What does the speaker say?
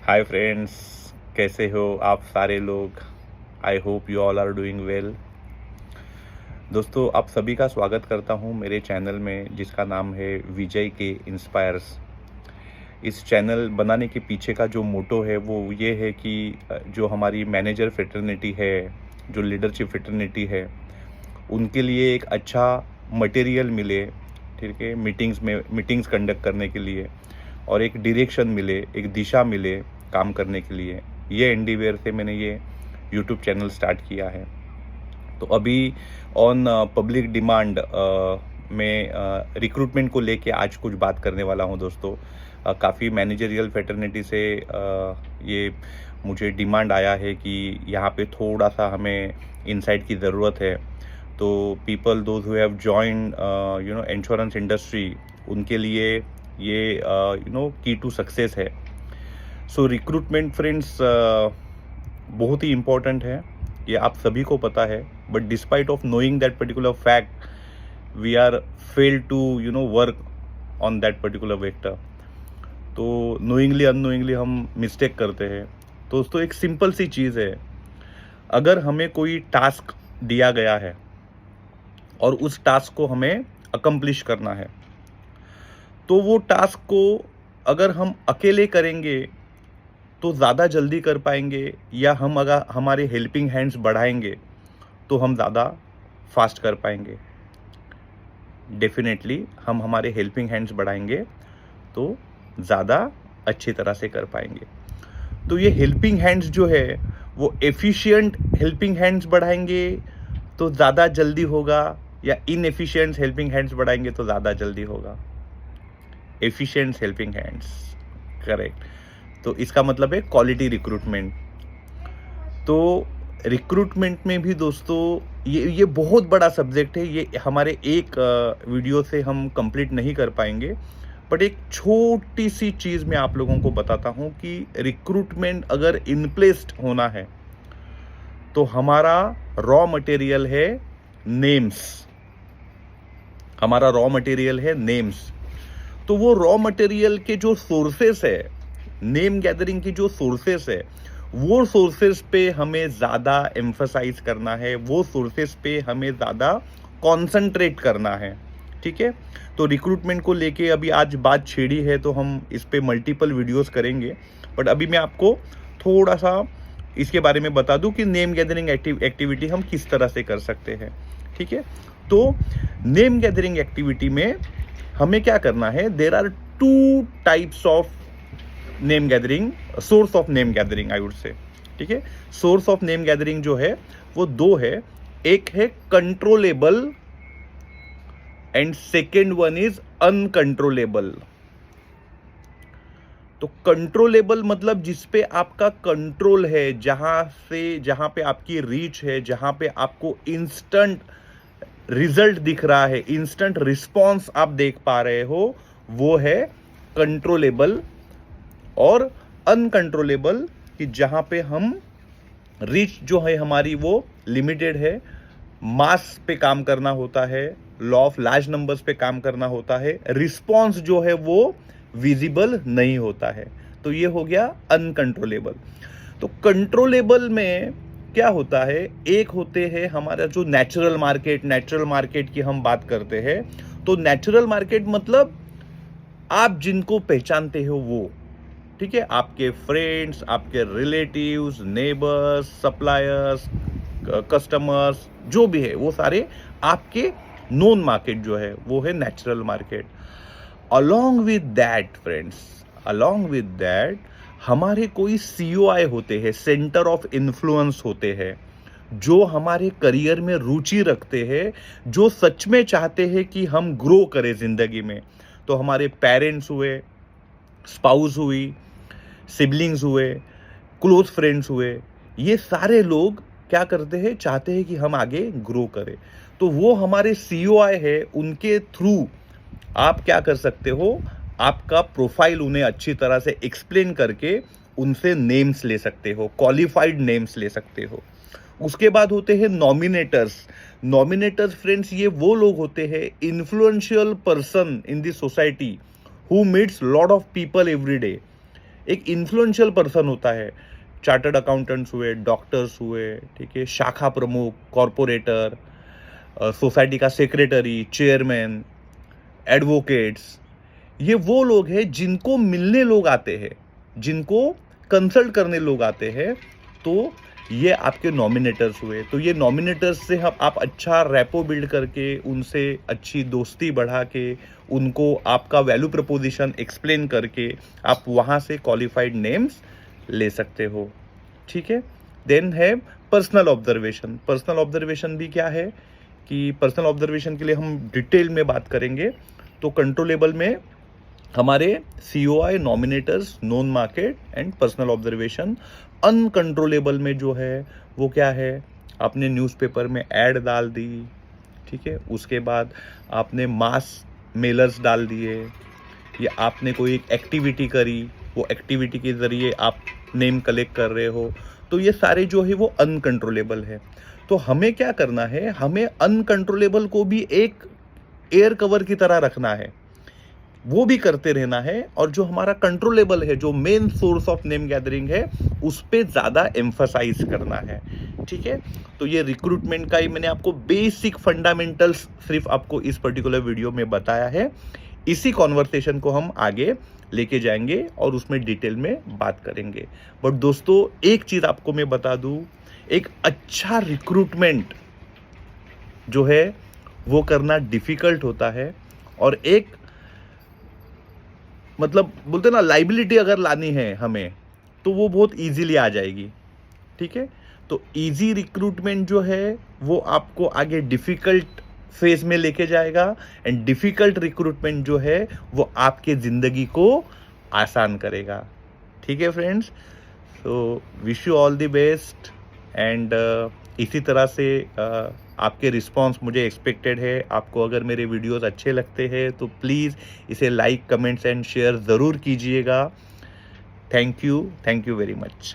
Hi friends, कैसे हो आप सारे लोग। I hope you all are doing well. दोस्तों, आप सभी का स्वागत करता हूं मेरे चैनल में जिसका नाम है विजय के इंस्पायर्स। इस चैनल बनाने के पीछे का जो मोटो है वो ये है कि जो हमारी मैनेजर फ्रेटर्निटी है, जो लीडरशिप फ्रेटर्निटी है, उनके लिए एक अच्छा मटेरियल मिले, ठीक है, मीटिंग्स कंडक्ट करने के लिए, और एक डायरेक्शन मिले, एक दिशा मिले काम करने के लिए। ये एंडीवेयर से मैंने ये यूट्यूब चैनल स्टार्ट किया है। तो अभी ऑन पब्लिक डिमांड में रिक्रूटमेंट को लेके आज कुछ बात करने वाला हूँ दोस्तों। काफ़ी मैनेजरियल फेटर्निटी से ये मुझे डिमांड आया है कि यहाँ पे थोड़ा सा हमें इनसाइट की ज़रूरत है। तो people those who have joined insurance industry, उनके लिए ये की टू सक्सेस है। सो रिक्रूटमेंट फ्रेंड्स बहुत ही इम्पोर्टेंट है, ये आप सभी को पता है। But despite of knowing that particular fact, we are fail to work on that particular vector. तो नोइंगली अननोइंगली हम मिस्टेक करते हैं। तो दोस्तों, एक सिंपल सी चीज़ है, अगर हमें कोई टास्क दिया गया है और उस टास्क को हमें अकम्प्लिश करना है, तो वो टास्क को अगर हम अकेले करेंगे तो ज़्यादा जल्दी कर पाएंगे, या हम अगर हमारे हेल्पिंग हैंड्स बढ़ाएंगे तो हम ज़्यादा फास्ट कर पाएंगे। डेफिनेटली हम हमारे हेल्पिंग हैंड्स बढ़ाएंगे तो ज़्यादा अच्छी तरह से कर पाएंगे। तो ये हेल्पिंग हैंड्स जो है वो एफिशिएंट हेल्पिंग हैंड्स बढ़ाएंगे तो ज़्यादा जल्दी होगा, या इनएफिशिएंट हेल्पिंग हैंड्स बढ़ाएंगे तो ज़्यादा जल्दी होगा। Efficient helping hands, correct. तो इसका मतलब है क्वालिटी रिक्रूटमेंट। तो रिक्रूटमेंट में भी दोस्तों ये बहुत बड़ा सब्जेक्ट है, ये हमारे एक वीडियो से हम कंप्लीट नहीं कर पाएंगे। बट एक छोटी सी चीज़ मैं आप लोगों को बताता हूँ कि रिक्रूटमेंट अगर इनप्लेस्ड होना है तो हमारा रॉ मटेरियल है नेम्स। हमारा रॉ मटेरियल है नेम्स। तो वो रॉ मटेरियल के जो सोर्सेस है, नेम गैदरिंग की जो सोर्सेस है, वो सोर्सेस पे हमें ज़्यादा एम्फसाइज करना है, वो सोर्सेस पे हमें ज़्यादा कॉन्सेंट्रेट करना है, ठीक है। तो रिक्रूटमेंट को लेके अभी आज बात छेड़ी है तो हम इस पे मल्टीपल वीडियोस करेंगे। बट अभी मैं आपको थोड़ा सा इसके बारे में बता दूं कि नेम गैदरिंग एक्टिविटी हम किस तरह से कर सकते हैं, ठीक है। तो नेम गैदरिंग एक्टिविटी में हमें क्या करना है, there are two types of name gathering, source of name gathering I would say, ठीक है। सोर्स ऑफ नेम गैदरिंग जो है वो दो है, एक है controllable and second one is uncontrollable. तो कंट्रोलेबल मतलब जिस पे आपका कंट्रोल है, जहां पे आपकी रीच है, जहां पे आपको इंस्टेंट रिजल्ट दिख रहा है, इंस्टेंट रिस्पॉन्स आप देख पा रहे हो, वो है कंट्रोलेबल। और अनकंट्रोलेबल कि जहां पे हम रीच जो है हमारी वो लिमिटेड है, मास पे काम करना होता है, लॉ ऑफ लार्ज नंबर्स पे काम करना होता है, रिस्पॉन्स जो है वो विजिबल नहीं होता है। तो ये हो गया अनकंट्रोलेबल। तो कंट्रोलेबल में क्या होता है, एक होते हैं हमारा जो नेचुरल मार्केट की हम बात करते हैं। तो नेचुरल मार्केट मतलब आप जिनको पहचानते हो वो, ठीक है, आपके फ्रेंड्स, आपके रिलेटिव्स, नेबर्स, सप्लायर्स, कस्टमर्स, जो भी है वो सारे आपके नोन मार्केट जो है वो है natural market. Along with that friends, along with that हमारे कोई COI होते हैं, सेंटर ऑफ इन्फ्लुएंस होते हैं, जो हमारे करियर में रुचि रखते हैं, जो सच में चाहते हैं कि हम ग्रो करें जिंदगी में। तो हमारे पेरेंट्स हुए, स्पाउस हुई, सिबलिंग्स हुए, क्लोज फ्रेंड्स हुए, ये सारे लोग क्या करते हैं, चाहते हैं कि हम आगे ग्रो करें। तो वो हमारे COI है, उनके थ्रू आप क्या कर सकते हो, आपका प्रोफाइल उन्हें अच्छी तरह से एक्सप्लेन करके उनसे नेम्स ले सकते हो, क्वालिफाइड नेम्स ले सकते हो। उसके बाद होते हैं नॉमिनेटर्स। नॉमिनेटर्स फ्रेंड्स ये वो लोग होते हैं, influential person in the society who meets lot of people every day. एक इन्फ्लुएंशियल पर्सन होता है, चार्टर्ड अकाउंटेंट्स हुए, डॉक्टर्स हुए, ठीक है, शाखा प्रमुख, कॉरपोरेटर, सोसाइटी का सेक्रेटरी, चेयरमैन, एडवोकेट्स, ये वो लोग हैं जिनको मिलने लोग आते हैं, जिनको कंसल्ट करने लोग आते हैं। तो ये आपके नॉमिनेटर्स हुए। तो ये नॉमिनेटर्स से हम आप अच्छा रैपो बिल्ड करके, उनसे अच्छी दोस्ती बढ़ा के, उनको आपका वैल्यू प्रपोजिशन एक्सप्लेन करके आप वहाँ से क्वालिफाइड नेम्स ले सकते हो, ठीक है। देन है पर्सनल ऑब्जर्वेशन। पर्सनल ऑब्जर्वेशन भी क्या है कि पर्सनल ऑब्जर्वेशन के लिए हम डिटेल में बात करेंगे। तो कंट्रोलेबल में हमारे COI, nominators, known market and personal observation. Uncontrollable में जो है वो क्या है, आपने न्यूज़पेपर में ऐड डाल दी, ठीक है, उसके बाद आपने मास मेलर्स डाल दिए, या आपने कोई एक एक्टिविटी करी, वो एक्टिविटी के ज़रिए आप नेम कलेक्ट कर रहे हो, तो ये सारे जो है वो अनकंट्रोलेबल है। तो हमें क्या करना है, हमें अनकंट्रोलेबल को भी एक एयर कवर की तरह रखना है, वो भी करते रहना है, और जो हमारा कंट्रोलेबल है, जो main source of name gathering है, उस पे ज़्यादा एम्फसाइज करना है, ठीक है। तो ये रिक्रूटमेंट का ही मैंने आपको बेसिक फंडामेंटल्स सिर्फ आपको इस पर्टिकुलर वीडियो में बताया है। इसी कॉन्वर्सेशन को हम आगे लेके जाएंगे और उसमें डिटेल में बात करेंगे। बट दोस्तों, एक चीज़ आपको मैं बता दूं, एक अच्छा रिक्रूटमेंट जो है वो करना डिफ़िकल्ट होता है, और एक मतलब बोलते ना, लाइबिलिटी अगर लानी है हमें, तो वो बहुत इजीली आ जाएगी, ठीक है। तो इजी रिक्रूटमेंट जो है वो आपको आगे डिफ़िकल्ट फेज में लेके जाएगा, एंड डिफ़िकल्ट रिक्रूटमेंट जो है वो आपके ज़िंदगी को आसान करेगा, ठीक है फ्रेंड्स। तो wish you all the best, and इसी तरह से आपके रिस्पांस मुझे एक्सपेक्टेड है। आपको अगर मेरे वीडियोस अच्छे लगते हैं तो प्लीज़ इसे लाइक, कमेंट्स एंड शेयर ज़रूर कीजिएगा। Thank you very much.